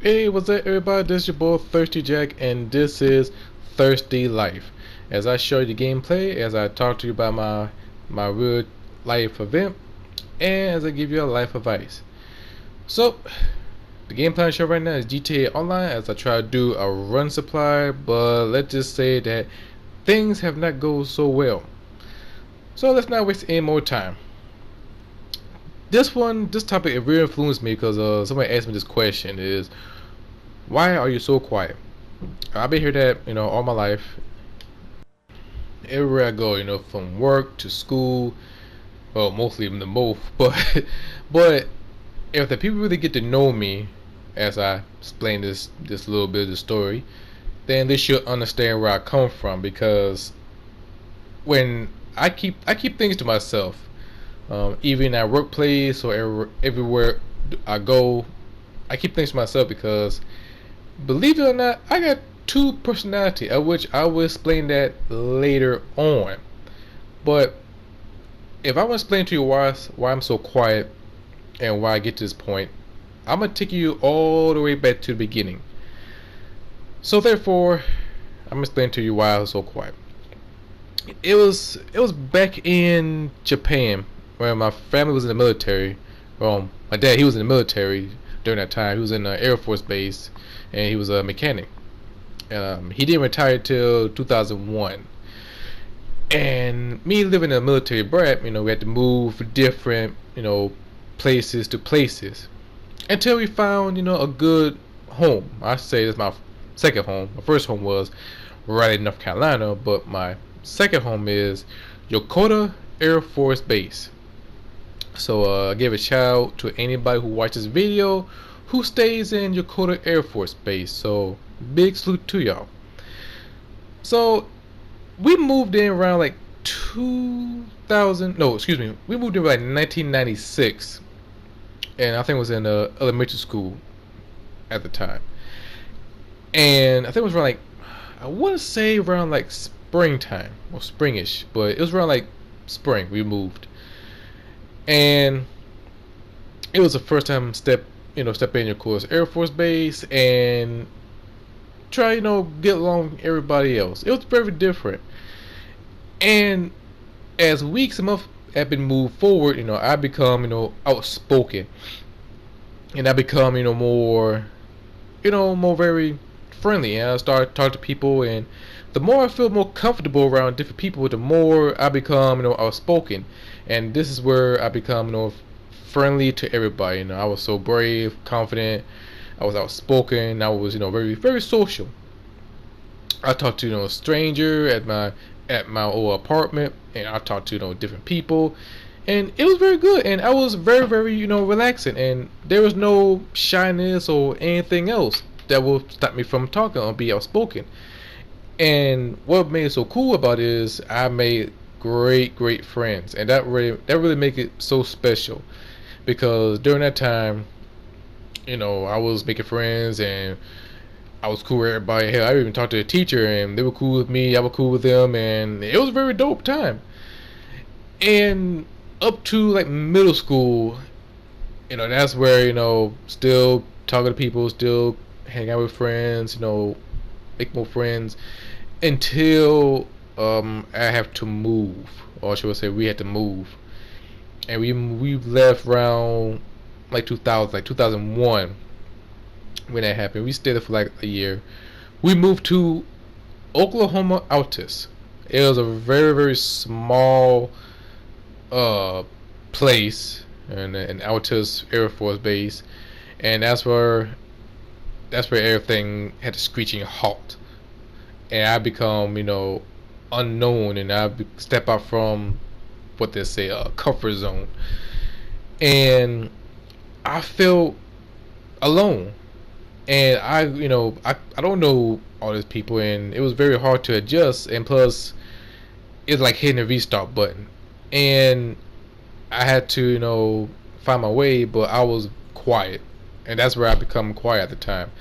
Hey, what's up, everybody? This is your boy Thirsty Jack, and this is Thirsty Life. As I show you the gameplay, as I talk to you about my real life event, and as I give you a life advice. So, the game plan I show right now is GTA Online, as I try to do a run supply, but let's just say that things have not gone so well. So let's not waste any more time. This topic, it really influenced me because somebody asked me this question: is why are you so quiet? I've been here that all my life. Everywhere I go, from work to school, well, mostly the both. But if the people really get to know me, as I explain this little bit of the story, then they should understand where I come from. Because when I keep things to myself, even at workplace or everywhere I go, I keep things to myself because, believe it or not, I got two personality, of which I will explain that later on. But if I want to explain to you why I'm so quiet and why I get to this point, I'm gonna take you all the way back to the beginning. So therefore, I'm gonna explain to you why I was so quiet. It was back in Japan where my family was in the military. Well, my dad, he was in the military during that time. He was in the Air Force base and he was a mechanic. He didn't retire till 2001. And me living in a military brat, we had to move different, places to places until we found, a good home. I say this is my second home. My first home was Raleigh, North Carolina, but my second home is Yokota Air Force Base. So I give a shout out to anybody who watches this video who stays in Yokota Air Force Base. So big salute to y'all. So we moved in around like 2000. No, excuse me. We moved in like 1996, and I think it was in elementary school at the time. And I think it was around like, I want to say around like springtime or springish, but it was around like spring we moved, and it was the first time step in your course Air Force Base and try get along with everybody else. It was very different. And as weeks and months have been moved forward, I become outspoken, and I become more very friendly, and I start talking to people, and the more I feel more comfortable around different people, the more I become outspoken, and this is where I become friendly to everybody. I was so brave, confident, I was outspoken, I was very very social. I talked to a stranger at my old apartment, and I talked to different people, and it was very good, and I was very very relaxing, and there was no shyness or anything else that will stop me from talking or be outspoken. And what made it so cool about it is I made great friends, and that really make it so special, because during that time, I was making friends, and I was cool with everybody. Hell, I even talked to a teacher, and they were cool with me. I was cool with them, and it was a very dope time. And up to like middle school, that's where still talking to people, still hang out with friends, make more friends until I have to move, or should I say, we had to move, and we left around like 2000, like 2001 when that happened. We stayed there for like a year. We moved to Oklahoma Altus. It was a very very small uh place in Altus Air Force Base, and that's where everything had a screeching halt, and I become unknown, and I step out from what they say a comfort zone, and I felt alone, and I don't know all these people, and it was very hard to adjust, and plus it's like hitting a restart button, and I had to find my way, but I was quiet, and that's where I become quiet at the time,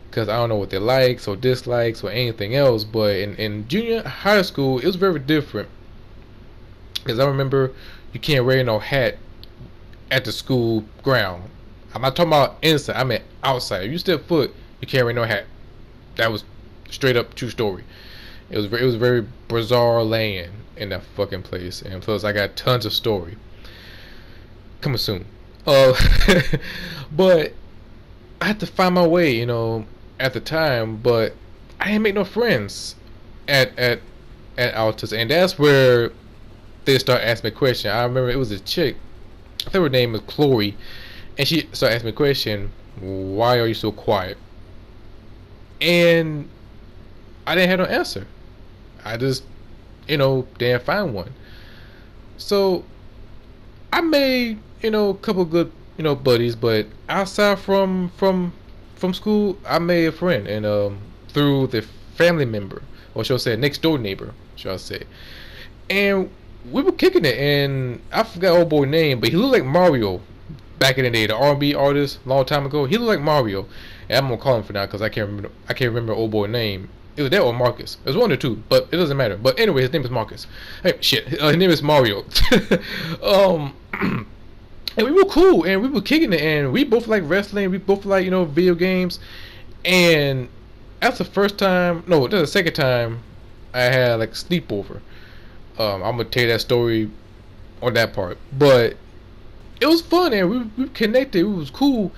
because I don't know what they likes or dislikes or anything else. But in junior high school, it was very different, because I remember you can't wear no hat at the school ground. I'm not talking about inside. I mean outside. If you step foot, you can't wear no hat. That was straight up true story. It was very bizarre land in that fucking place, and plus I got tons of story coming soon. Uh, but I had to find my way, at the time. But I didn't make no friends at at at Altus, and that's where they start asking me a question. I remember it was a chick. I think her name was Chloe, and she started asking me a question. Why are you so quiet? And I didn't have no answer. I just, didn't find one. So I made, a couple good, buddies, but outside from school, I made a friend, and through the family member, or shall I say, next door neighbor, shall I say, and we were kicking it, and I forgot old boy name, but he looked like Mario back in the day, the R&B artist, long time ago. He looked like Mario, and I'm gonna call him for now because I can't remember old boy name. It was that or Marcus. It was one or two, but it doesn't matter. But anyway, his name is Marcus. Hey, shit, his name is Mario. um, and we were cool, and we were kicking it, and we both like wrestling. We both like video games, and that's the first time. No, that's the second time I had like sleepover. I'm gonna tell you that story on that part, but it was fun, and we connected. It was cool,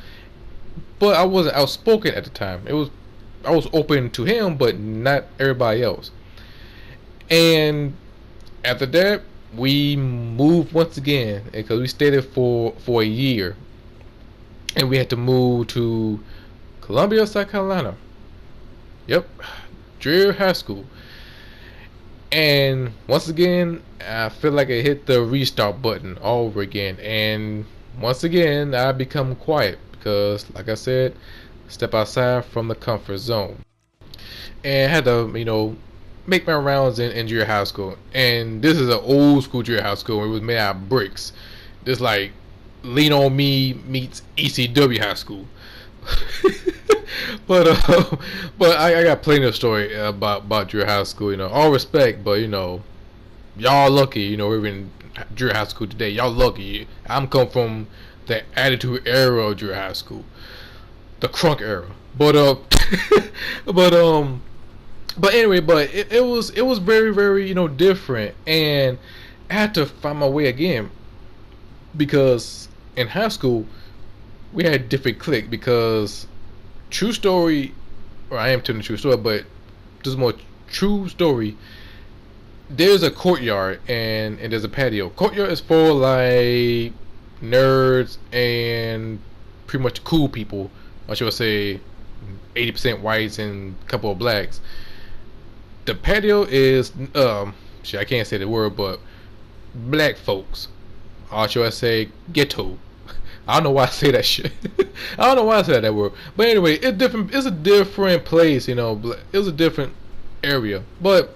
but I wasn't outspoken at the time. I was open to him, but not everybody else. And after that, we moved once again because we stayed there for a year, and we had to move to Columbia, South Carolina. Yep, Dreher High School. And once again, I feel like I hit the restart button all over again. And once again, I become quiet because, like I said, step outside from the comfort zone. And I had to, make my rounds in junior high school. And this is an old school junior high school. It was made out of bricks. Just like Lean On Me meets ECW high school. but but I got plenty of story about Drew High School. All respect, but y'all lucky. We're in Drew High School today. Y'all lucky. I'm come from the Attitude Era of Drew High School, the crunk era. But but but anyway, but it was very very different, and I had to find my way again because in high school we had a different clique because true story, or I am telling the true story, but this is more true story. There's a courtyard and there's a patio. Courtyard is for like nerds and pretty much cool people. I should say 80% whites and a couple of blacks. The patio is shit, I can't say the word, but black folks. Or should I say ghetto? I don't know why I say that shit. I don't know why I said that word. But anyway, it's different. It's a different place, It was a different area. But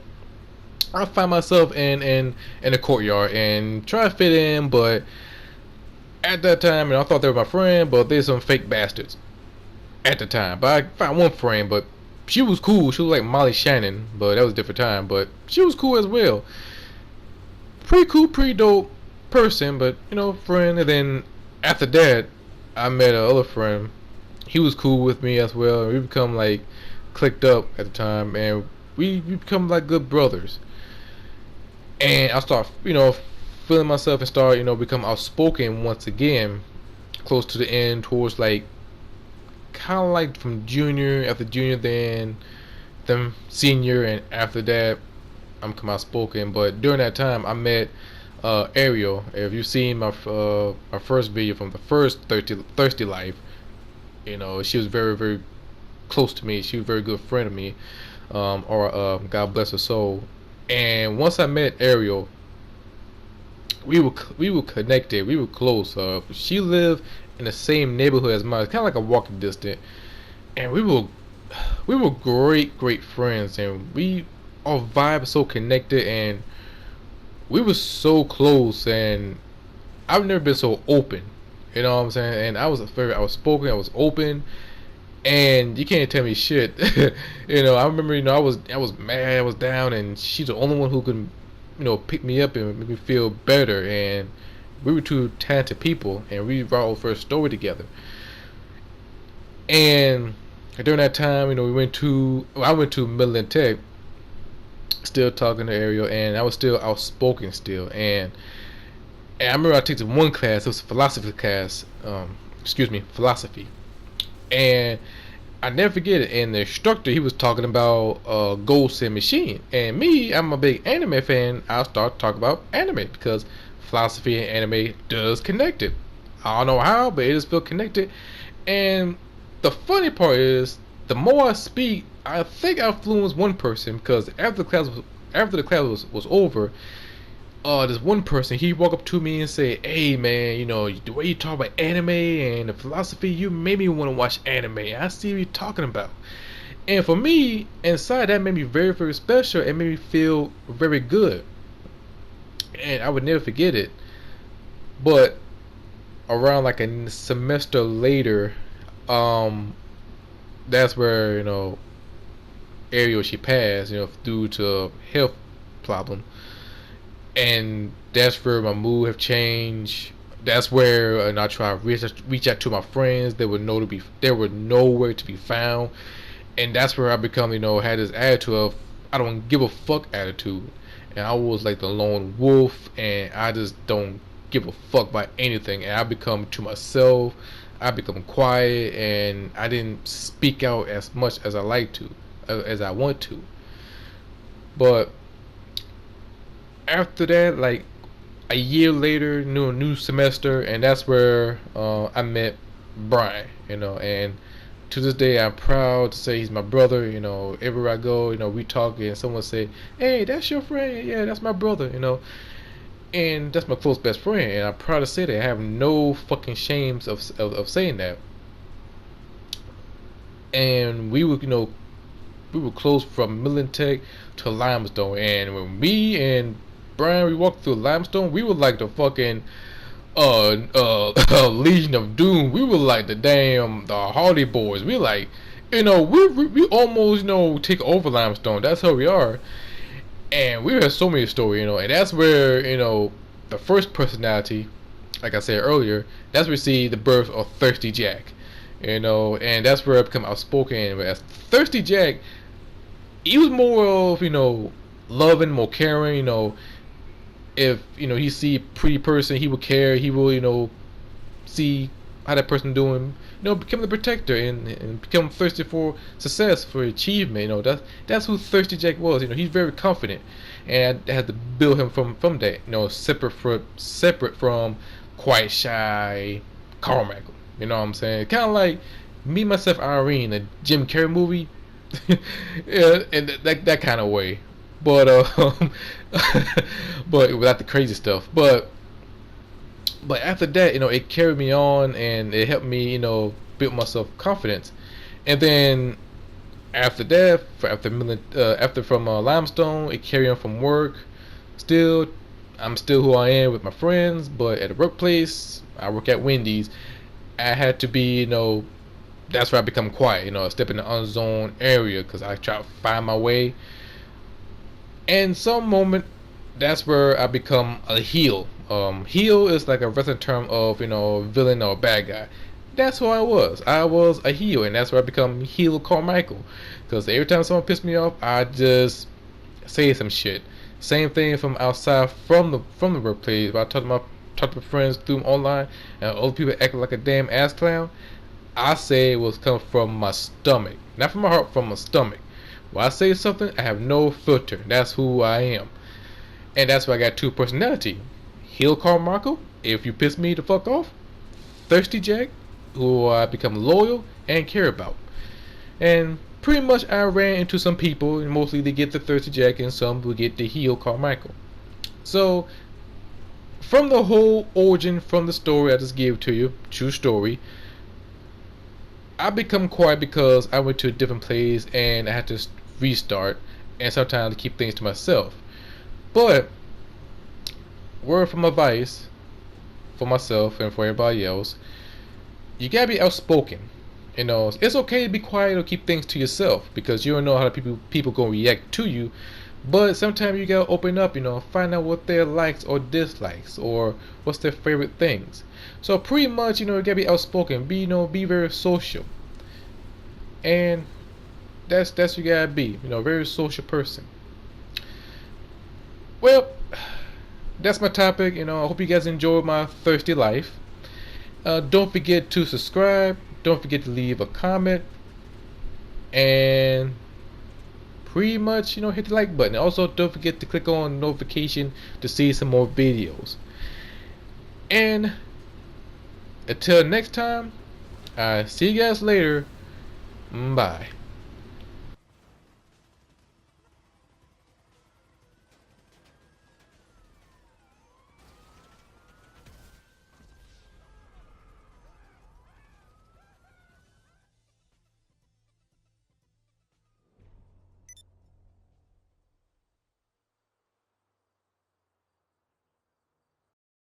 I find myself in the courtyard and try to fit in. But at that time, I thought they were my friend, but they're some fake bastards. At the time, but I found one friend, but she was cool. She was like Molly Shannon, but that was a different time. But she was cool as well. Pretty cool, pretty dope person, but friend. And then after that, I met another friend. He was cool with me as well. We become like clicked up at the time, and we become like good brothers. And I start, feeling myself and start, become outspoken once again, close to the end, towards like kind of like from junior, after junior, then senior, and after that, I'm come outspoken. But during that time, I met Ariel. If you've seen my first video from the first Thirsty Life, she was very very close to me. She was a very good friend of me. Or God bless her soul. And once I met Ariel, we were connected. We were close. She lived in the same neighborhood as mine, kind of like a walking distance. And we were great friends, and we our vibe so connected, and we were so close. And I've never been so open. You know what I'm saying? And I was outspoken. I was open, and you can't tell me shit. I remember, I was mad, I was down, and she's the only one who could, pick me up and make me feel better. And we were two talented people, and we wrote our first story together. And during that time, I went to Midland Tech, still talking to Ariel, and I was still outspoken still. And I remember I took one class. It was a philosophy class. Philosophy. And I never forget it. And the instructor, he was talking about Ghost in Machine. And me, I'm a big anime fan. I start talking about anime because philosophy and anime does connect it. I don't know how, but it just feel connected. And the funny part is, the more I speak, I think I influenced one person because after the class was over, this one person, he walked up to me and said, "Hey man, the way you talk about anime and the philosophy, you made me want to watch anime. I see what you're talking about." And for me, inside, that made me very, very special. It made me feel very good, and I would never forget it. But around like a semester later, um, that's where Ariel, she passed, due to a health problem. And that's where my mood have changed. That's where I try to reach out to my friends. They were nowhere to be found, and that's where I become had this attitude of I don't give a fuck attitude, and I was like the lone wolf, and I just don't give a fuck about anything, and I become to myself. I become quiet, and I didn't speak out as much as I like to, as I want to, but after that, like a year later, new semester, and that's where I met Brian. And to this day, I'm proud to say he's my brother. Everywhere I go, we talk, and someone say, "Hey, that's your friend?" "Yeah, that's my brother." And that's my close best friend, and I'm proud to say that. I have no fucking shames of saying that. And we were close from Midland Tech to Limestone, and when me and Brian, we walked through Limestone, we were like the fucking Legion of Doom. We were like the Hardy Boys. We like, we almost take over Limestone. That's how we are. And we heard so many stories, and that's where the first personality, like I said earlier, that's where we see the birth of Thirsty Jack. And that's where I become outspoken. As Thirsty Jack, he was more of loving, more caring. If he see a pretty person, he would care. He will see how that person doing. Become the protector, and become thirsty for success, for achievement. That's who Thirsty Jack was. He's very confident, and I had to build him from that. Separate from quiet, shy Carmichael. You know what I'm saying? Kind of like Me, Myself, Irene, a Jim Carrey movie. Yeah, and that kind of way. But but without the crazy stuff. But after that, it carried me on, and it helped me, build myself confidence. And then after that, after from Limestone, it carried on from work. Still, I'm still who I am with my friends, but at the workplace, I work at Wendy's. I had to be, that's where I become quiet. Step in the unzoned area because I try to find my way. And some moment, that's where I become a heel. Heel is like a wrestling term of villain or bad guy. That's who I was. I was a heel, and that's where I become heel Carmichael. Because every time someone pissed me off, I just say some shit. Same thing from outside from the workplace. If I talk to my friends through online, and other people acting like a damn ass clown, I say it was coming from my stomach, not from my heart, from my stomach. When I say something, I have no filter. That's who I am. And that's why I got two personality. Heel Carmichael, if you piss me the fuck off. Thirsty Jack, who I become loyal and care about. And pretty much I ran into some people, and mostly they get the Thirsty Jack, and some will get the Heel Carmichael. So, from the whole origin, from the story I just gave to you, true story, I become quiet because I went to a different place and I had to restart, and sometimes keep things to myself. But word from advice for myself and for everybody else, you gotta be outspoken. It's okay to be quiet or keep things to yourself because you don't know how people gonna react to you. But sometimes you gotta open up, find out what their likes or dislikes or what's their favorite things. So pretty much, you gotta be outspoken, be very social. and that's you gotta be, a very social person. Well, that's my topic. I hope you guys enjoyed my thirsty life. Don't forget to subscribe. Don't forget to leave a comment, and pretty much, hit the like button. Also, don't forget to click on notification to see some more videos. And until next time, I see you guys later. Bye.